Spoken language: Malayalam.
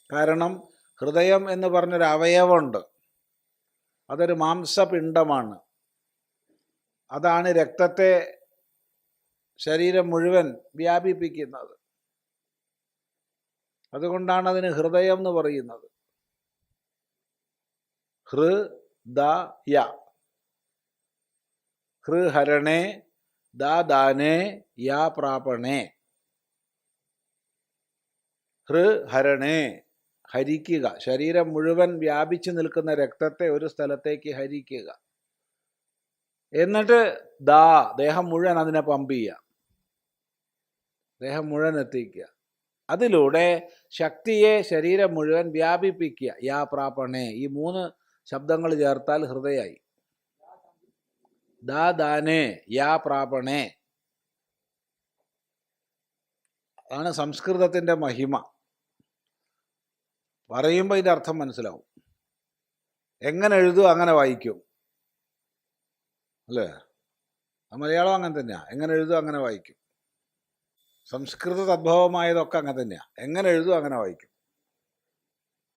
കാരണം ഹൃദയം എന്ന് പറഞ്ഞൊരു അവയവമുണ്ട്, അതൊരു മാംസപിണ്ഡമാണ്. അതാണ് രക്തത്തെ ശരീരം മുഴുവൻ വ്യാപിപ്പിക്കുന്നത്. അതുകൊണ്ടാണ് അതിന് ഹൃദയം എന്ന് പറയുന്നത്. ഹൃദയ, ഹൃഹരണേ ദാനേ യാ പ്രാപണേ. ഹൃഹരണേ, ഹരിക്കുക, ശരീരം മുഴുവൻ വ്യാപിച്ചു നിൽക്കുന്ന രക്തത്തെ ഒരു സ്ഥലത്തേക്ക് ഹരിക്കുക. എന്നിട്ട് ദേഹം മുഴുവൻ അതിനെ പമ്പ് ചെയ്യുക, ദേഹം മുഴുവൻ എത്തിക്കുക. അതിലൂടെ ശക്തിയെ ശരീരം മുഴുവൻ വ്യാപിപ്പിക്കുക. യാ പ്രാപണേ, ഈ 3 ശബ്ദങ്ങൾ ചേർത്താൽ ഹൃദയായി. ദാനേ യാ പ്രാപണേ. അതാണ് സംസ്കൃതത്തിൻ്റെ മഹിമ. പറയുമ്പോൾ ഇതിൻ്റെ അർത്ഥം മനസ്സിലാവും. എങ്ങനെ എഴുതും അങ്ങനെ വായിക്കും, അല്ലേ? മലയാളം അങ്ങനെ തന്നെയാണ്, എങ്ങനെ എഴുതും അങ്ങനെ വായിക്കും. സംസ്കൃത തദ്ഭവമായതൊക്കെ അങ്ങനെ തന്നെയാണ്, എങ്ങനെ എഴുതും അങ്ങനെ വായിക്കും.